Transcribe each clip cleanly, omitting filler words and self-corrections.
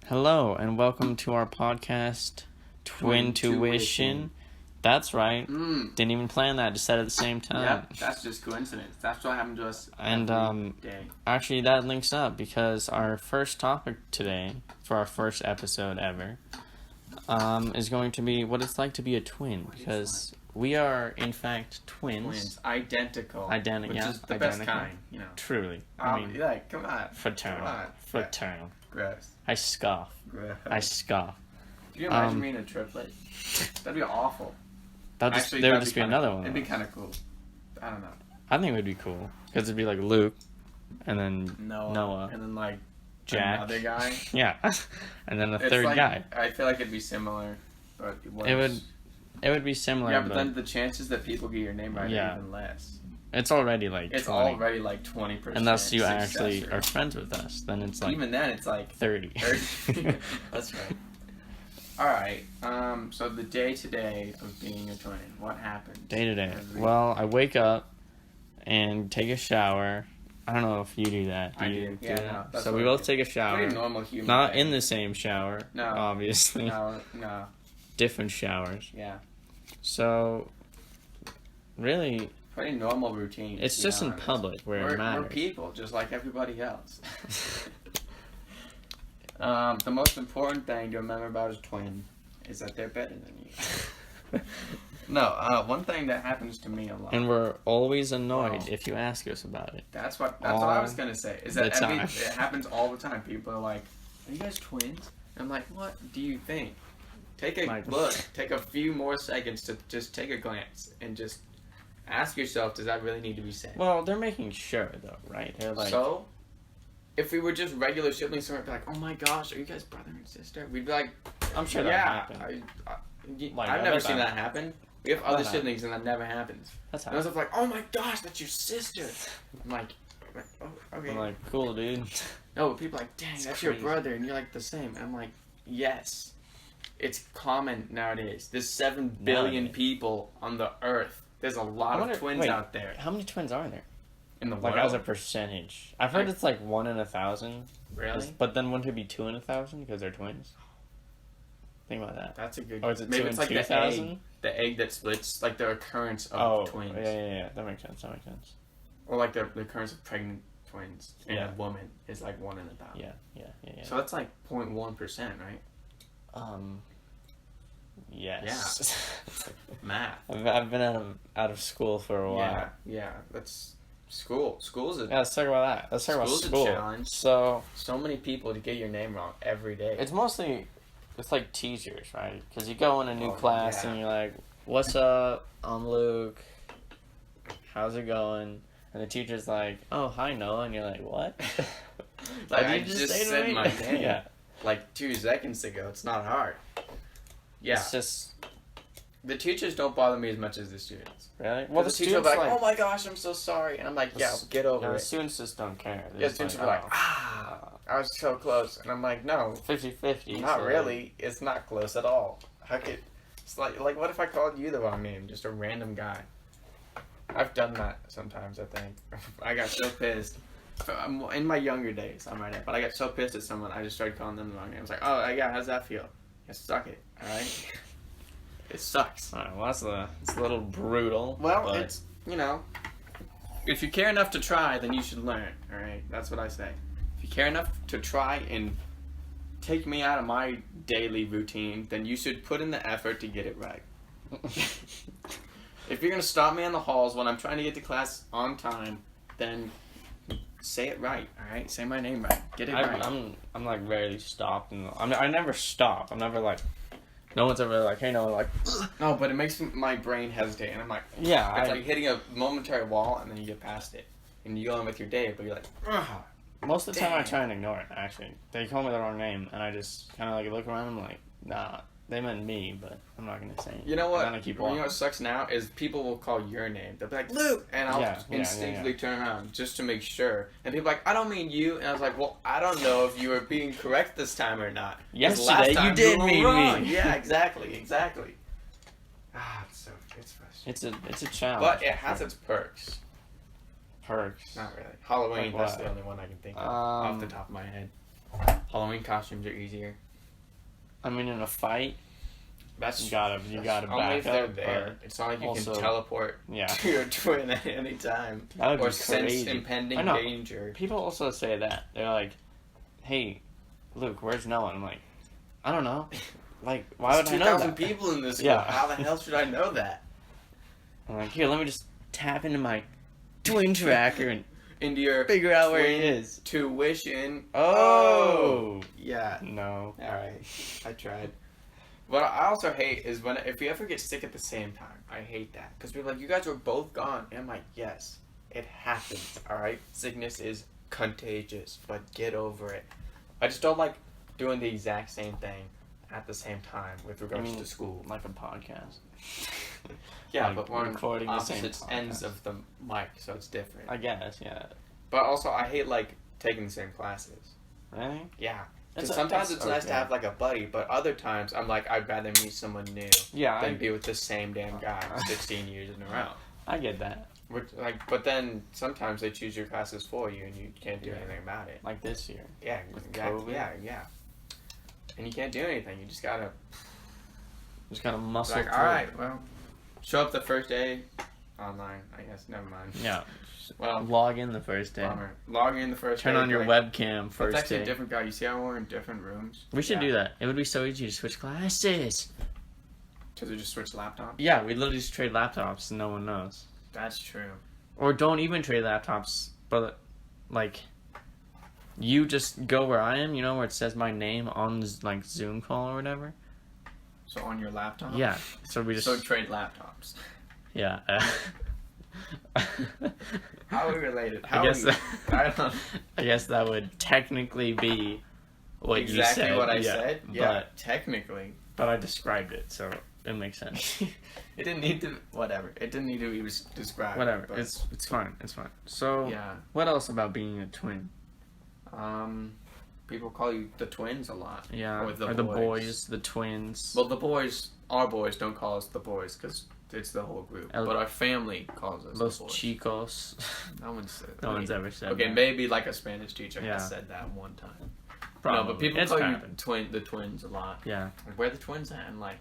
Hello, and welcome to our podcast, Twintuition. That's right. Didn't even plan that, just said it at the same time. Yep, that's just coincidence. That's what happened to us And every day. actually that links up because our first topic today, for our first episode ever, is going to be what it's like to be a twin. Because we are, in fact, twins. Identical. Which is the best kind, you know. Truly. Come on. Fraternal. Fraternal. Gross. I scoff. Gross. I scoff. Can you imagine being a triplet? That'd be awful. There would just be another one. It'd be kind of cool. I don't know. I think it would be cool. Because it'd be like Luke, and then Noah. And then like Jack. Another guy. Yeah. And then a third guy. I feel like it'd be similar, but it would be similar. Yeah, but then the chances that people get your name right are even less. It's already like 20. It's already like 20%. Unless you actually are friends with us, then it's like even then it's like 30. That's right. All right. So the day to day of being a twin, what happens? Day to day. Well, I wake up and take a shower. I don't know if you do that. Do you do that? No, so we both take a shower. Pretty normal human. Not day. in the same shower. No. Obviously. No. Different showers. Yeah. So, really. Pretty normal routine. It's just in public where it matters. We're people, just like everybody else. The most important thing to remember about a twin is that they're better than you. No, one thing that happens to me a lot. And we're always annoyed if you ask us about it. That's what I was gonna say. Is that it happens all the time. People are like, "Are you guys twins?" I'm like, "What do you think?" Take a look. Take a few more seconds to just take a glance and just ask yourself, does that really need to be said? Well, they're making sure, though, right? They're like, so, if we were just regular siblings, someone would be like, "Oh my gosh, are you guys brother and sister?" We'd be like, "I'm sure that happened." I've never seen that happen. We have other siblings, and that never happens. That's and I was like, "Oh my gosh, that's your sister." I'm like, "Oh, okay." I'm like, "Cool, dude." No, but people are like, "Dang, that's your brother," and you're like the same. And I'm like, "Yes, it's common nowadays. There's 7 billion people on the earth. There's a lot of twins out there." How many twins are there? In the world? Like, as a percentage. I've heard it's like 1 in 1,000. Really? But then wouldn't it be 2 in 1,000 because they're twins? Think about that. That's a good... Or is it maybe 2 it's in like 2,000? the egg that splits, like the occurrence of twins. Yeah. That makes sense. Or like the occurrence of pregnant twins in a woman is like 1 in 1,000. Yeah. So that's like 0.1%, right? Yes. Yeah. Math. I've been out of school for a while. Yeah. That's school. School's a... Yeah, let's talk about that. Let's talk about school. A challenge. So many people to get your name wrong every day. It's like teachers, right? Because you go in a new class and you're like, "What's up? I'm Luke. How's it going?" And the teacher's like, "Oh, hi, Noah." And you're like, "What?" Like, I just said my name. Yeah. Like 2 seconds ago. It's not hard. Yeah. It's just... The teachers don't bother me as much as the students. Really? Well, the teacher will be like, "Oh my gosh, I'm so sorry." And I'm like, "Yeah, get over it." The students just don't care. The students will be like, I was so close. And I'm like, no. 50-50. Not really. It's not close at all. It's like, what if I called you the wrong name? Just a random guy. I've done that sometimes, I think. I got so pissed. In my younger days, I might have. But I got so pissed at someone, I just started calling them the wrong name. I was like, "Oh, yeah, how's that feel?" Yeah, suck it, alright? It sucks. Alright, well, it's a little brutal. Well, it's, if you care enough to try, then you should learn, alright? That's what I say. If you care enough to try and take me out of my daily routine, then you should put in the effort to get it right. If you're going to stop me in the halls when I'm trying to get to class on time, then say it right, alright? Say my name right. Get it right. I'm like rarely stopped. I never stop. I'm never like... No one's ever like, "Hey, no," like... No, but it makes my brain hesitate, and I'm like... Yeah, it's like hitting a momentary wall, and then you get past it. And you go on with your day, but you're like... Ugh. Most of the time I try and ignore it, actually. They call me the wrong name, and I just kind of like look around and I'm like, nah, they meant me, but I'm not going to say it. You know what? And then I keep you walking. know what sucks now is people will call your name. They'll be like, "Luke!" And I'll instinctively turn around just to make sure. And people are like, "I don't mean you." And I was like, "Well, I don't know if you were being correct this time or not. Yesterday you did mean me." Yeah, exactly. It's frustrating. It's a challenge. But it has its perks. Perks. Not really. Halloween, that's the only one I can think of off the top of my head. Halloween costumes are easier. I mean, in a fight, That's you gotta only back if they're up. there. It's not like you also- can teleport to your twin at any time. That would Or be sense crazy. impending I know. danger. People also say that. They're like, hey, Luke, where's Noah? I'm like, I don't know. Like, why would I There's know 2,000 that? people in this school. Yeah. How the hell should I know that? I'm like, here, let me just tap into my twin tracker and Into your figure out where he twin is. tuition. Oh! Yeah. No. Alright. I tried. What I also hate is if we ever get sick at the same time. I hate that. Because we're like, you guys were both gone. And I'm like, yes, it happens. Alright? Sickness is contagious. But get over it. I just don't like doing the exact same thing at the same time with regards to school. Like a podcast. Yeah, like but we're on recording the same opposite ends podcast. of the mic, so it's different. I guess, yeah. But also, I hate, like, taking the same classes. Really? Yeah. Because It's sometimes it's it's nice to okay. have, like, a buddy, but other times I'm like, I'd rather meet someone new Yeah, than be with the same damn guy 16 years in a row. I get that. Which, like, but then sometimes they choose your classes for you and you can't do Yeah. anything about it. Like this year. Yeah, With exactly. COVID? Yeah. And you can't do anything. You just gotta, Just gotta muscle like, through. alright, well, show up the first day online, I guess. Never mind. Yeah. Well, Log in the first day. bummer. Log in the first Turn day. on your like, webcam It's first actually day. a different guy. You see how we're in different rooms? We should do that. It would be so easy to switch classes. Because we just switch laptops? Yeah, we literally just trade laptops and no one knows. That's true. Or don't even trade laptops, but like, you just go where I am, you know, where it says my name on like Zoom call or whatever. So on your laptop? Yeah. So we just So trade laptops. yeah. How are we related? How I guess are we? I don't know. I guess that would technically be what you Exactly said. what I yeah, said? Yeah, technically. But I described it, so it makes sense. It didn't need to, whatever. It didn't need to be described. Whatever. but- It's fine. It's fine. So Yeah. what else about being a twin? People call you the twins a lot. Yeah. Or the the boys. boys, the twins. Well, the boys, our boys don't call us the boys because it's the whole group. El- but our family calls us Los the boys. chicos. No one said No one's ever said Okay, that. maybe like a Spanish teacher Yeah. has said that one time. Probably. No, but people It's call happened. you the twins a lot. Yeah. Like, where are the twins at? And like,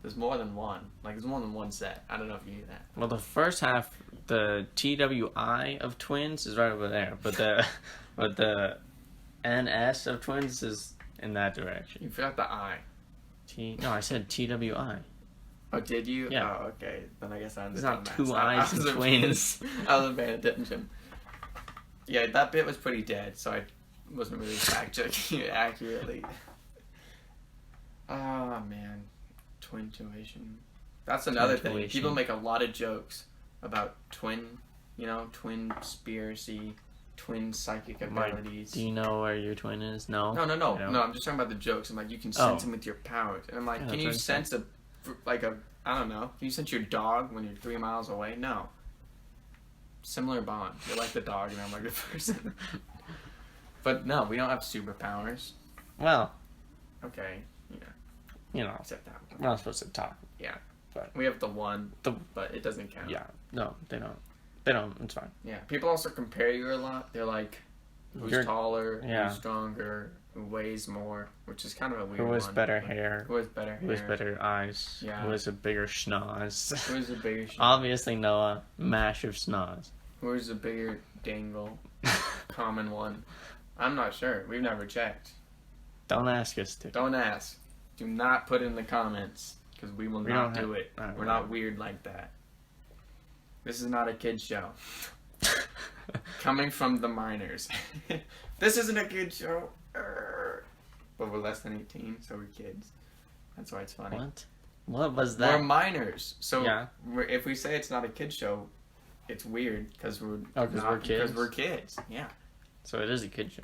there's more than one. Like, there's more than one set. I don't know if you knew that. Well, the first half, the TWI of twins is right over there, but the NS of twins is in that direction. You forgot the I. No, I said TWI. Oh, did you? Yeah. Oh, okay. Then I guess I'm the It's not dumbass. two eyes and wasn't twins. paying- I wasn't paying attention. Yeah, that bit was pretty dead, so I wasn't really fact checking it accurately. Oh man, Twintuition. That's another thing. Twintuition. People make a lot of jokes about twin conspiracy, twin psychic Like, abilities. do you know where your twin is? No. No. You don't? No, I'm just talking about the jokes. I'm like, you can Oh. sense them with your powers. And I'm like, Yeah, can that's you what I'm sense I don't know, can you sense your dog when you're 3 miles away? No. Similar bond. You're like the dog and I'm like the person. But no, we don't have superpowers. Well, Okay, yeah, you know, except that one. we're not supposed to talk. We have the one, The- but it doesn't count. Yeah. No, they don't. They don't. It's fine. Yeah. People also compare you a lot. They're like, who's You're- taller, yeah. who's stronger, who weighs more, which is kind of a weird Who one. has better but- hair? Who has better hair? Who has better eyes? Yeah. Who has a bigger schnoz? Who has a bigger Obviously, Noah, massive schnoz. Where's the bigger dangle? Common one. I'm not sure. We've never checked. Don't ask us to. Don't ask. Do not put in the comments because we will We not don't do have- it. Alright, We're not weird like that. This is not a kid's show. Coming from the minors. This isn't a kid's show. But we're less than 18, so we're kids. That's why it's funny. What? What was We're that? minors. So Yeah. if we say it's not a kid's show, it's weird because we're Oh, 'cause not- we're kids? Because we're kids. Yeah. So it is a kid show.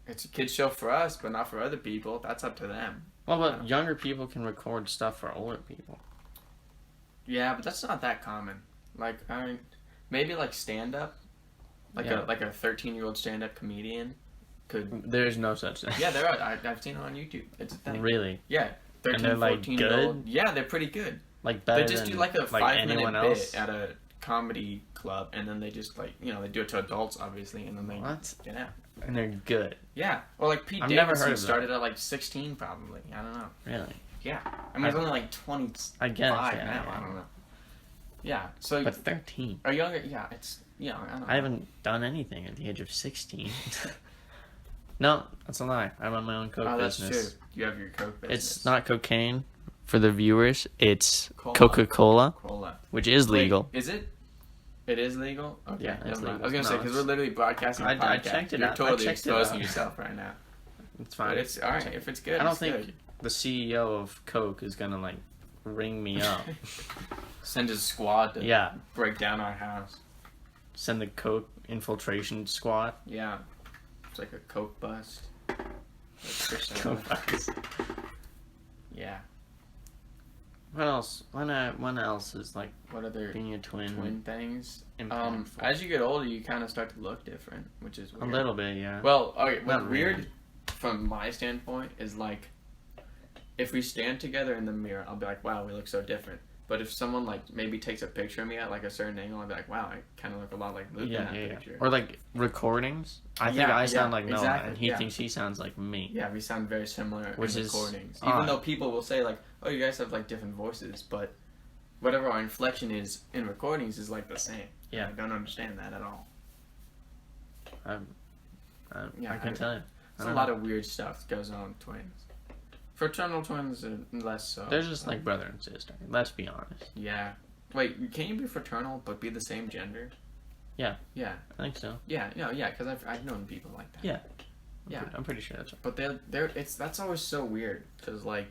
It's a kid's show for us, but not for other people. That's up to them. Well, but Yeah. younger people can record stuff for older people. Yeah, but that's not that common. Like, I mean, maybe like stand up, like Yeah. a 13-year-old stand up comedian could. There's no such thing. Yeah, there are. I've seen it on YouTube. It's a thing. Really? Yeah, 13, they're, like, 14-year-old. good? Yeah, they're pretty good. Like better They just than do like a 5-minute anyone bit else. at a comedy club, and then they just like they do it to adults, obviously, and then they get out. And they're good. Yeah, or like Pete I've never Davidson heard of started at like 16, probably. I don't know. Really? Yeah, I mean, he's only like 25 now. Yeah. I don't know. Yeah, so but 13 or younger. Yeah, it's young. I don't know. I haven't done anything at the age of 16. No, that's a lie. I run my own coke business. Oh, that's true. You have your coke business. It's not cocaine for the viewers. It's Cola. Coca-Cola, Cola. which is legal. Wait, is it? It is legal? Okay. Yeah, it's legal. I was going to say, because we're literally broadcasting a podcast. I checked it You're out. totally exposing yourself right now. It's fine. But it's alright. If it's good, I don't it's think good. the CEO of Coke is going to, like, ring me up. Send his squad to Yeah. break down our house. Send the Coke infiltration squad. Yeah. It's like a Coke bust. Coke bust. Yeah. What else? What else is, like, What other being a twin things? impactful? As you get older, you kind of start to look different, which is weird. A little bit, yeah. Well, okay, what's Not weird really. from my standpoint is like, if we stand together in the mirror, I'll be like, wow, we look so different. But if someone like maybe takes a picture of me at like a certain angle, I'll be like, wow, I kind of look a lot like Luke in that picture. Or like recordings. I think I sound like Noah, exactly, and he thinks he sounds like me. Yeah, we sound very similar Which in is recordings. odd. Even though people will say like, oh, you guys have like different voices, but whatever our inflection is in recordings is like the same. Yeah. I don't understand that at all. I can tell you. There's a lot of weird stuff that goes on with twins. Fraternal twins are less so. They're just like brother and sister. Let's be honest. Yeah. Wait, can you be fraternal but be the same gender? Yeah. Yeah. I think so. Yeah. No. Yeah. Because I've known people like that. Yeah. Yeah. I'm pretty sure that's right. But that's always so weird because like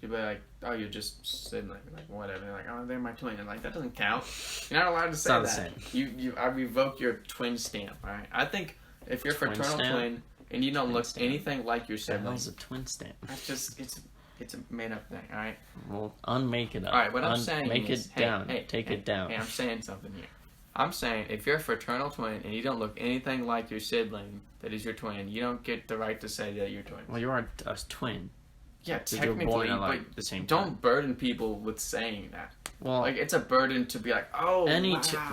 you'll be like, oh, you're just sibling, like whatever. They're like, oh, they're my twin, and like that doesn't count. You're not allowed to say not that. the same. I revoke your twin stamp. All right. I think if you're a Twin fraternal stamp? twin and you don't Twin look stamp? anything like your That sibling, was a twin stamp. that's just it's a made up thing. All right. Well, unmake it up. All right. What I'm saying Make is, it down. Take hey, it down. Hey, I'm saying something here. I'm saying if you're a fraternal twin and you don't look anything like your sibling that is your twin, you don't get the right to say that you're twins. Well, you are a twin. Yeah, Because you're technically, born at but like the same don't time. burden people with saying that. Well, Like, it's a burden to be like, oh, wow,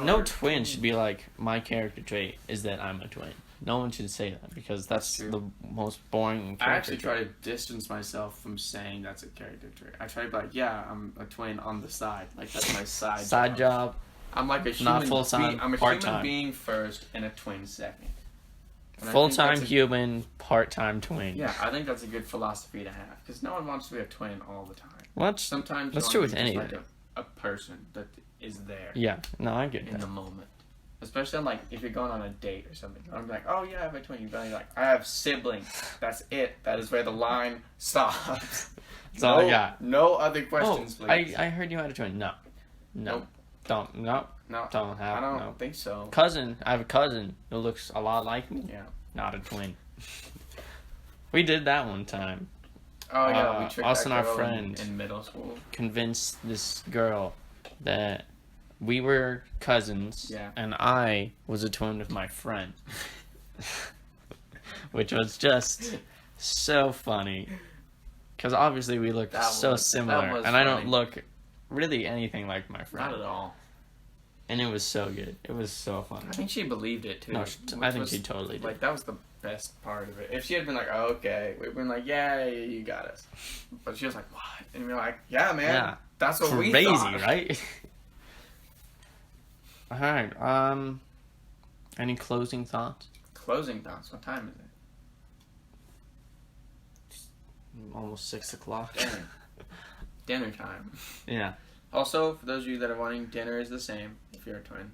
no you're twin should be like, my character trait is that I'm a twin. No one should say that because that's True. the most boring character I actually trait. try to distance myself from saying that's a character trait. I try to be like, yeah, I'm a twin on the side. Like, that's my side job. I'm like a human Not full-time, being. I'm a part-time. human being first and a twin second. And I think Full-time that's a- human, part-time twin. Yeah, I think that's a good philosophy to have because no one wants to be a twin all the time. Well, Sometimes that's you true want with to be just anything. like a person that is there yeah, no, I get in that. the moment. Especially like if you're going on a date or something. I'm like, oh yeah, I have a twin. You're like, I have siblings. That's it. That is where the line stops. That's all I got. No other questions, Oh, please. I heard you had a twin. No. Nope. Don't. No. No, Don't have. I don't no. think so. Cousin. I have a cousin who looks a lot like me. Yeah. Not a twin. We did that one time. Oh yeah, we tricked us that and our girl friends. in middle school. Convinced this girl that we were cousins. Yeah. And I was a twin with my friend. Which was just so funny. Because obviously we look so similar. was And I funny. don't look really anything like my friend. Not at all. And it was so good. It was so funny. I think she believed it too. No, which I think was, she totally did. Like that was the best part of it. If she had been like, oh, "Okay," we'd been like, "Yeah, you got us," but she was like, "What?" And we're like, "Yeah, man, Yeah. that's what we Crazy, thought." right? Alright, any closing thoughts? Closing thoughts. What time is it? Almost 6 o'clock. Dinner. Dinner time. Yeah. Also, for those of you that are wanting, dinner is the same if you're a twin.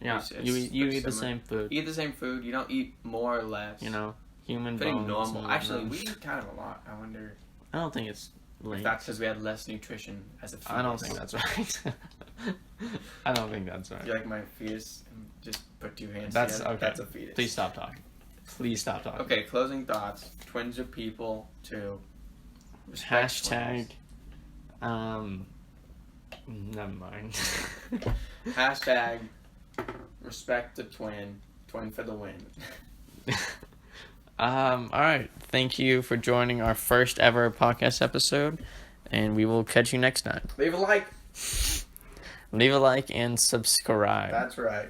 Yeah. It's You pretty eat the similar. same food. Eat the same food. You don't eat more or less. You know, human Pretty bones. normal. and Actually, whatnot. we eat kind of a lot. I wonder I don't think it's if linked. that's because we had less nutrition as a fetus. I don't think that's right. I don't think that's right. You like my fetus and just put two hands That's together? okay. That's a fetus. Please stop talking. Please stop talking. Okay, closing thoughts. Twins are people too. Hashtag. Never mind. Hashtag respect the twin. Twin for the win. Alright. Thank you for joining our first ever podcast episode. And we will catch you next time. Leave a like. Leave a like and subscribe. That's right.